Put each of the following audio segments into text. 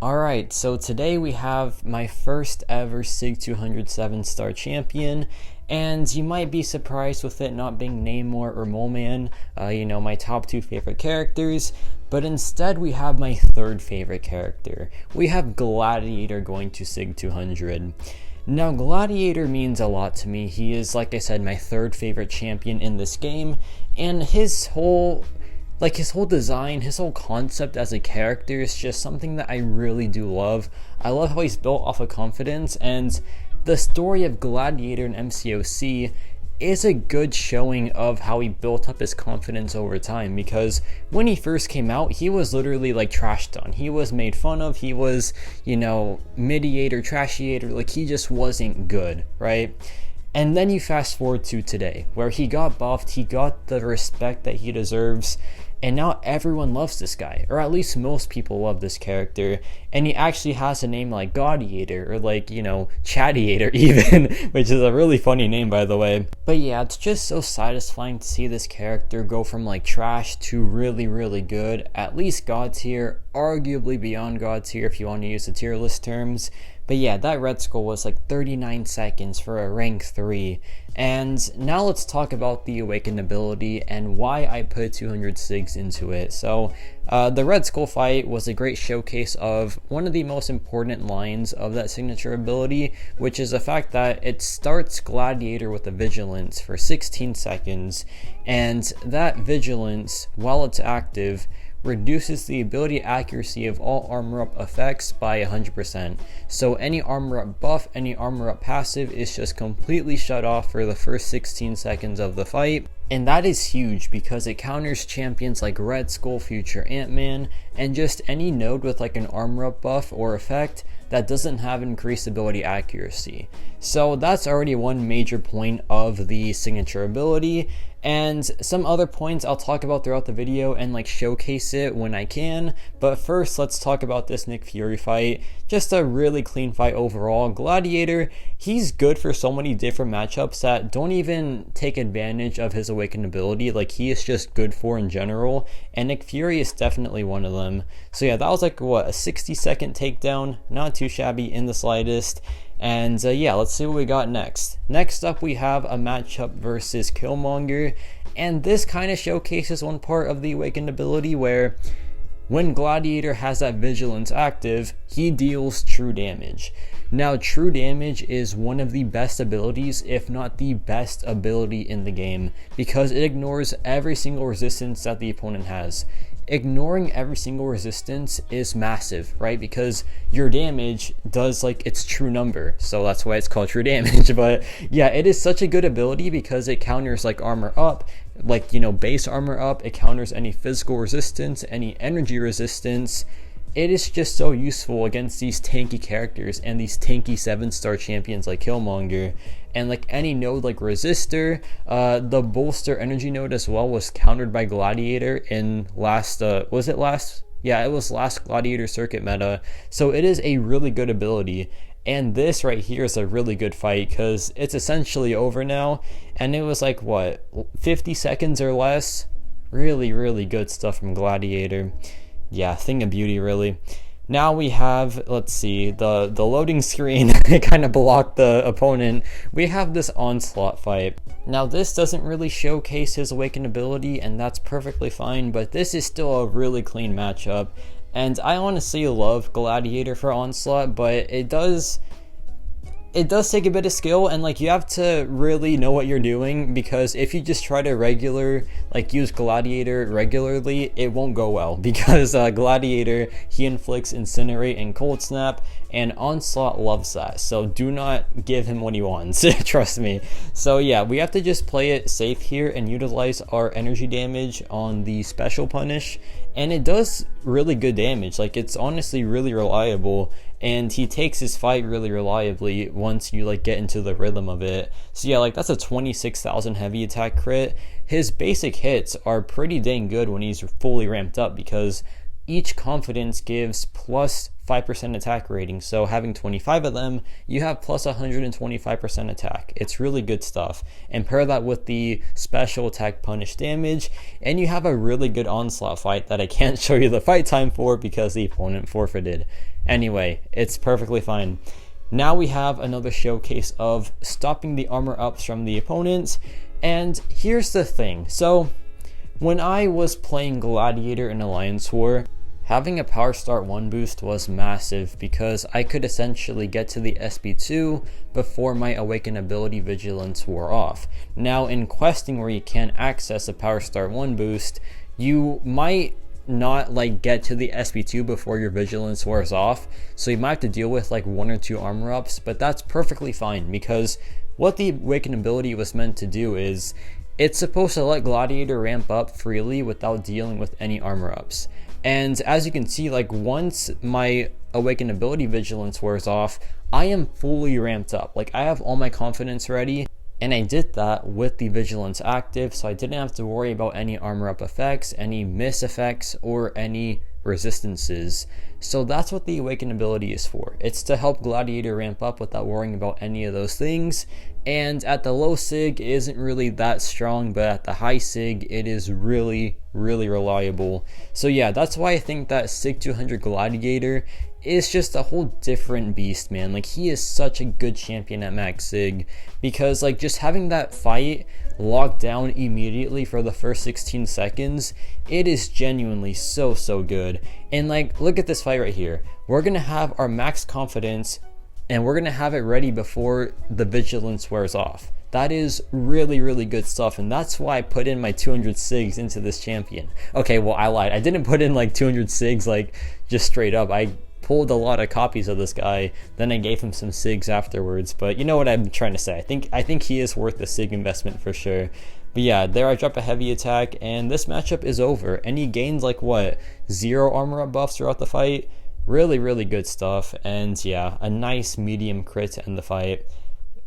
Alright, so today we have my first ever SIG 200 7-star champion, and you might be surprised with it not being Namor or Moleman, my top two favorite characters, but instead we have my third favorite character. We have Gladiator going to SIG 200. Now, Gladiator means a lot to me. He is, like I said, my third favorite champion in this game, and his whole design, his whole concept as a character is just something that I really do love. I love how he's built off of confidence, and the story of Gladiator in Mcoc is a good showing of how he built up his confidence over time, because when he first came out, he was literally trashed on. He was made fun of. He was, mediator, trashiator, he just wasn't good, right? And then you fast forward to today, where he got buffed, he got the respect that he deserves, and now everyone loves this guy, or at least most people love this character, and he actually has a name like Gladiator, or Chadiator even, which is a really funny name, by the way. But yeah, it's just so satisfying to see this character go from trash to really, really good, at least God tier, arguably beyond God tier if you want to use the tier list terms. But yeah, that red skull was 39 seconds for a rank 3. And now let's talk about the awakened ability and why I put 200 SIGs into it. So the red skull fight was a great showcase of one of the most important lines of that signature ability, which is the fact that it starts Gladiator with a vigilance for 16 seconds, and that vigilance, while it's active, reduces the ability accuracy of all armor up effects by 100%. So any armor up buff, any armor up passive is just completely shut off for the first 16 seconds of the fight. And that is huge because it counters champions like Red Skull, Future Ant-Man, and just any node with an armor up buff or effect that doesn't have increased ability accuracy. So that's already one major point of the signature ability, and some other points I'll talk about throughout the video and showcase it when I can. But first, let's talk about this Nick Fury fight. Just a really clean fight overall. Gladiator, he's good for so many different matchups that don't even take advantage of his awakened ability. He is just good for in general, and Nick Fury is definitely one of them. So yeah, that was a 60-second takedown, not too shabby in the slightest. And yeah, let's see what we got next. Next up, we have a matchup versus Killmonger, and this kind of showcases one part of the awakened ability where when Gladiator has that vigilance active, he deals true damage. Now, true damage is one of the best abilities, if not the best ability in the game, because it ignores every single resistance that the opponent has. Ignoring every single resistance is massive, right? Because your damage does its true number, so that's why it's called true damage. But yeah, it is such a good ability because it counters armor up, base armor up. It counters any physical resistance, any energy resistance. It is just so useful against these tanky characters and these tanky 7-star champions like Killmonger. And any node like Resistor, the bolster energy node as well was countered by Gladiator in last Gladiator circuit meta. So it is a really good ability. And this right here is a really good fight because it's essentially over now. And it was 50 seconds or less. Really, really good stuff from Gladiator. Yeah, thing of beauty, really. Now we have, let's see, the loading screen kind of blocked the opponent. We have this Onslaught fight. Now this doesn't really showcase his awakened ability, and that's perfectly fine, but this is still a really clean matchup. And I honestly love Gladiator for Onslaught, but it does take a bit of skill, and you have to really know what you're doing, because if you just try to use Gladiator regularly, it won't go well, because Gladiator, he inflicts Incinerate and Cold Snap, and Onslaught loves that, so do not give him what he wants. Trust me. So yeah, we have to just play it safe here and utilize our energy damage on the special punish, and it does really good damage. It's honestly really reliable, and he takes his fight really reliably once you get into the rhythm of it. So yeah, that's a 26,000 heavy attack crit. His basic hits are pretty dang good when he's fully ramped up, because each confidence gives plus 5% attack rating. So having 25 of them, you have plus 125% attack. It's really good stuff. And pair that with the special attack punish damage, and you have a really good Onslaught fight that I can't show you the fight time for because the opponent forfeited. Anyway, it's perfectly fine. Now we have another showcase of stopping the armor ups from the opponents. And here's the thing. So when I was playing Gladiator in Alliance War, having a Power Start 1 boost was massive because I could essentially get to the SB2 before my Awaken ability Vigilance wore off. Now in questing where you can't access a Power Start 1 boost, you might not like get to the SB2 before your Vigilance wears off, so you might have to deal with like 1 or 2 armor ups, but that's perfectly fine because what the Awaken ability was meant to do is it's supposed to let Gladiator ramp up freely without dealing with any armor ups. And as you can see, like once my Awaken ability Vigilance wears off, I am fully ramped up. Like I have all my confidence ready, and I did that with the Vigilance active, so I didn't have to worry about any armor up effects, any miss effects, or any resistances. So that's what the Awaken ability is for. It's to help Gladiator ramp up without worrying about any of those things. And at the low SIG, it isn't really that strong, but at the high SIG, it is really, really reliable. So yeah, that's why I think that SIG 200 Gladiator is just a whole different beast, man. Like he is such a good champion at max SIG because like just having that fight locked down immediately for the first 16 seconds, it is genuinely so good. And like look at this fight right here. We're gonna have our max confidence and we're gonna have it ready before the Vigilance wears off. That is really, really good stuff, and that's why I put in my 200 SIGs into this champion. Okay, well I lied. I didn't put in like 200 SIGs like just straight up. I pulled a lot of copies of this guy, then I gave him some SIGs afterwards, but you know what I'm trying to say. I think he is worth the SIG investment for sure. But yeah, there I drop a heavy attack, and this matchup is over. And he gains like what, 0 armor up buffs throughout the fight. Really, really good stuff, and yeah, a nice medium crit to end the fight.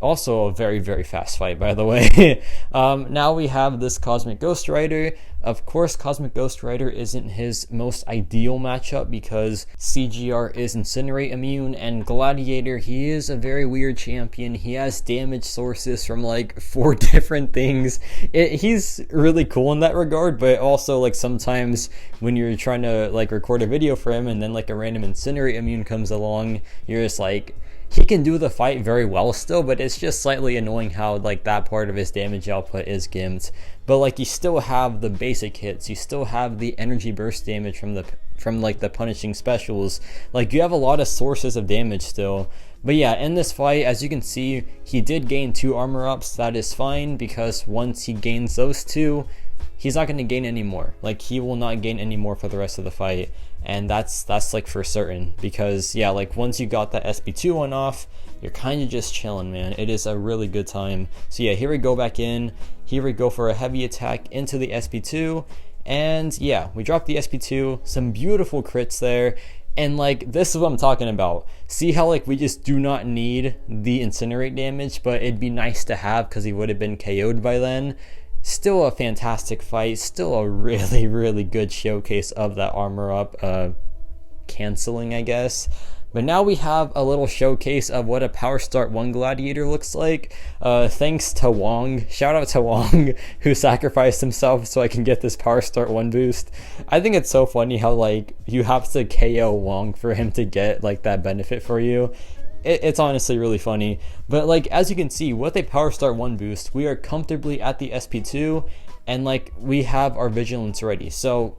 Also a very, very fast fight, by the way. Now we have this Cosmic Ghost Rider. Of course, Cosmic Ghost Rider isn't his most ideal matchup because CGR is Incinerate immune, and Gladiator, he is a very weird champion. He has damage sources from like 4 different things. He's really cool in that regard, but also like sometimes when you're trying to like record a video for him and then like a random Incinerate immune comes along, you're just like, he can do the fight very well still, but it's just slightly annoying how like that part of his damage output is gimped. But like you still have the basic hits, you still have the energy burst damage from like the punishing specials. Like you have a lot of sources of damage still. But yeah, in this fight, as you can see, he did gain 2 armor ups. That is fine because once he gains those 2, he's not going to gain any more. Like he will not gain any more for the rest of the fight, and that's like for certain because yeah, like once you got that SB2 one off, you're kind of just chilling, man. It is a really good time. So yeah, here we go back in. Here we go for a heavy attack into the SB2, and yeah, we drop the SB2. Some beautiful crits there. And like, this is what I'm talking about. See how like we just do not need the Incinerate damage, but it'd be nice to have because he would have been KO'd by then. Still a fantastic fight, still a really, really good showcase of that armor up canceling, I guess. But now we have a little showcase of what a Power Start 1 Gladiator looks like. Thanks to Wong. Shout out to Wong who sacrificed himself so I can get this Power Start 1 boost. I think it's so funny how like you have to KO Wong for him to get like that benefit for you. It's honestly really funny. But like as you can see, with a Power Start 1 boost, we are comfortably at the SP2 and like we have our Vigilance ready. So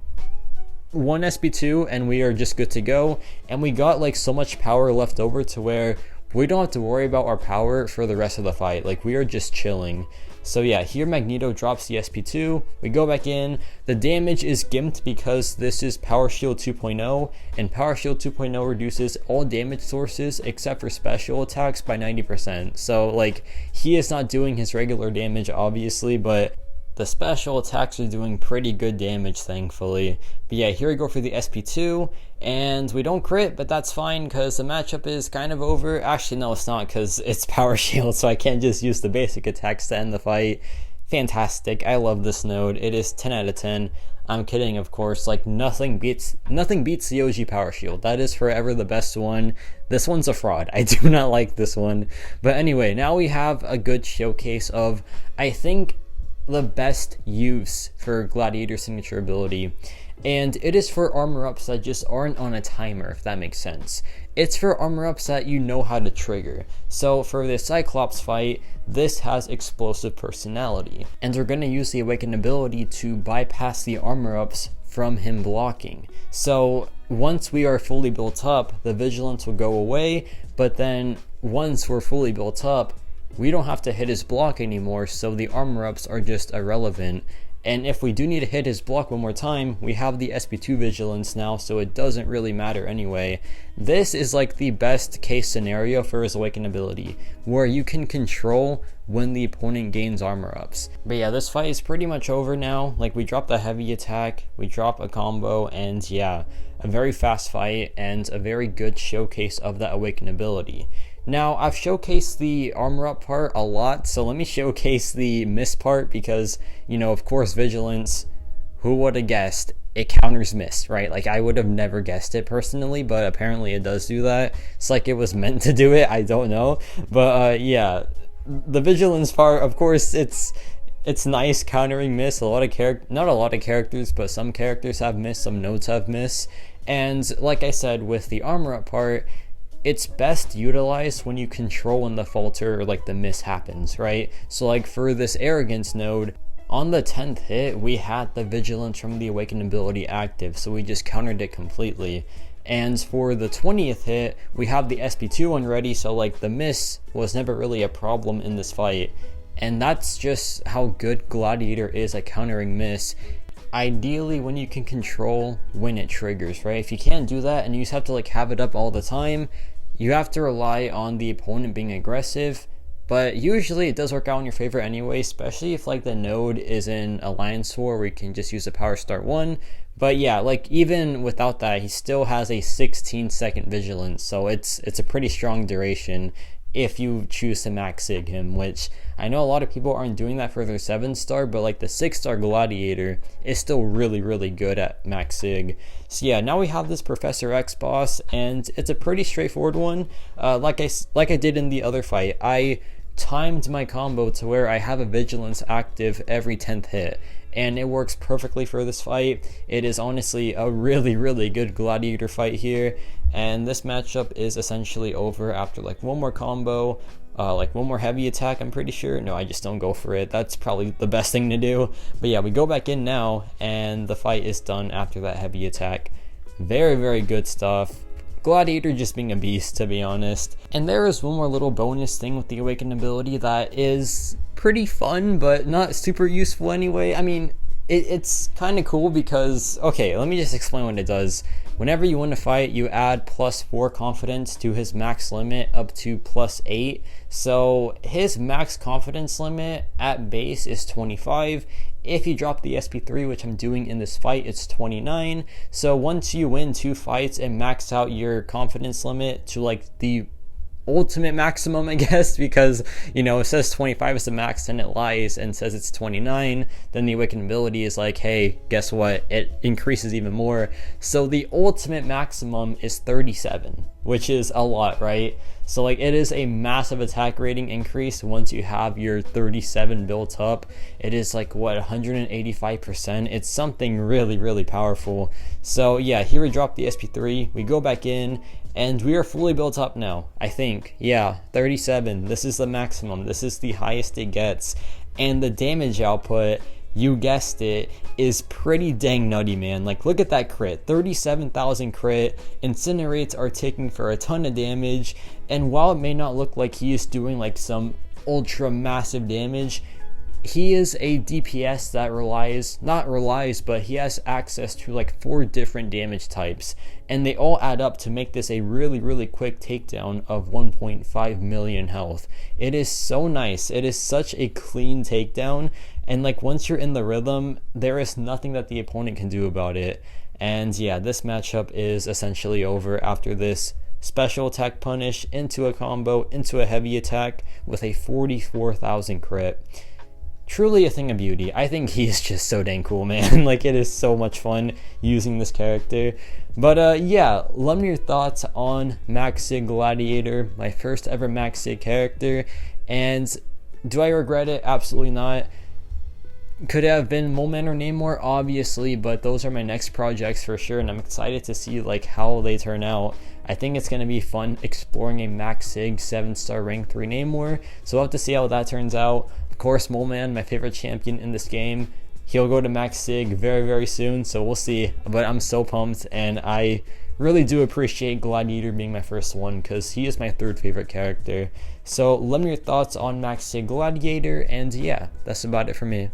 1 SB2 and we are just good to go, and we got like so much power left over to where we don't have to worry about our power for the rest of the fight. Like we are just chilling. So yeah, here Magneto drops the SP2, we go back in. The damage is gimped because this is Power Shield 2.0, and Power Shield 2.0 reduces all damage sources except for special attacks by 90%. So like he is not doing his regular damage obviously, but the special attacks are doing pretty good damage, thankfully. But yeah, here we go for the SP2, and we don't crit, but that's fine because the matchup is kind of over. Actually, no, it's not because it's Power Shield, so I can't just use the basic attacks to end the fight. Fantastic. I love this node. It is 10 out of 10. I'm kidding, of course. Like, nothing beats the OG Power Shield. That is forever the best one. This one's a fraud. I do not like this one. But anyway, now we have a good showcase of, I think, the best use for Gladiator signature ability. And it is for armor ups that just aren't on a timer, if that makes sense. It's for armor ups that you know how to trigger. So for this Cyclops fight, this has explosive personality. And we're going to use the Awakened ability to bypass the armor ups from him blocking. So once we are fully built up, the Vigilance will go away, but then once we're fully built up, we don't have to hit his block anymore, so the armor ups are just irrelevant. And if we do need to hit his block one more time, we have the SP2 Vigilance now, so it doesn't really matter anyway. This is like the best case scenario for his Awakened ability, where you can control when the opponent gains armor ups. But yeah, this fight is pretty much over now. Like, we drop the heavy attack, we drop a combo, and yeah, a very fast fight and a very good showcase of that Awakened ability. Now, I've showcased the armor up part a lot, so let me showcase the miss part because, you know, of course, Vigilance, who would have guessed, it counters miss, right? Like, I would have never guessed it personally, but apparently it does do that. It's like it was meant to do it, I don't know. But yeah, the Vigilance part, of course, it's nice countering miss. Not a lot of characters, but some characters have miss, some nodes have miss. And like I said, with the armor up part, it's best utilized when you control when the falter or like the miss happens, right? So like for this Arrogance node, on the 10th hit, we had the Vigilance from the Awakened ability active, so we just countered it completely. And for the 20th hit, we have the SP2 one ready, so like the miss was never really a problem in this fight. And that's just how good Gladiator is at countering miss. Ideally, when you can control when it triggers, right? If you can't do that and you just have to like have it up all the time, you have to rely on the opponent being aggressive. But usually it does work out in your favor anyway, especially if like the node is in Alliance War where you can just use a power start 1. But yeah, like even without that, he still has a 16-second Vigilance, so it's a pretty strong duration if you choose to max sig him, which I know a lot of people aren't doing that for their 7-star, but like the 6-star Gladiator is still really, really good at max sig. So yeah, now we have this Professor X boss, and it's a pretty straightforward one. Like I did in the other fight, I timed my combo to where I have a Vigilance active every 10th hit, and it works perfectly for this fight. It is honestly a really, really good Gladiator fight here, and this matchup is essentially over after like one more combo, like one more heavy attack, I'm pretty sure. No, I just don't go for it. That's probably the best thing to do. But yeah, we go back in now, and the fight is done after that heavy attack. Very, very good stuff. Gladiator just being a beast, to be honest. And there is one more little bonus thing with the Awakened ability that is pretty fun, but not super useful anyway. I mean, it's kind of cool because, okay, let me just explain what it does. Whenever you win a fight, you add +4 confidence to his max limit up to +8. So his max confidence limit at base is 25. If you drop the SP3, which I'm doing in this fight, it's 29. So once you win 2 fights and max out your confidence limit to like the ultimate maximum, I guess, because, you know, it says 25 is the max and it lies and says it's 29, then the Awakened ability is like, hey, guess what, it increases even more. So the ultimate maximum is 37, which is a lot, right? So like it is a massive attack rating increase once you have your 37 built up. It is like what, 185%. It's something really, really powerful. So yeah, here we drop the SP3, we go back in, and we are fully built up now, I think. Yeah, 37. This is the maximum. This is the highest it gets. And the damage output, you guessed it, is pretty dang nutty, man. Like, look at that crit. 37,000 crit. Incinerates are taking for a ton of damage. And while it may not look like he is doing like some ultra massive damage, he is a DPS that but he has access to like 4 different damage types, and they all add up to make this a really, really quick takedown of 1.5 million health. It is so nice. It is such a clean takedown, and like once you're in the rhythm, there is nothing that the opponent can do about it. And yeah, this matchup is essentially over after this special attack punish into a combo, into a heavy attack with a 44,000 crit. truly a thing of beauty. I think he is just so dang cool, man. Like, it is so much fun using this character. But yeah, let me know your thoughts on Max SIG Gladiator, my first ever Max SIG character. And do I regret it? Absolutely not. Could have been Moleman or Namor, obviously, but those are my next projects for sure, and I'm excited to see like how they turn out. I think it's going to be fun exploring a Max SIG 7-star rank 3 Namor, so we'll have to see how that turns out. Of course, Moleman, my favorite champion in this game, he'll go to Max SIG very, very soon, so we'll see. But I'm so pumped, and I really do appreciate Gladiator being my first one because he is my third favorite character. So let me know your thoughts on Max SIG Gladiator, and yeah, that's about it for me.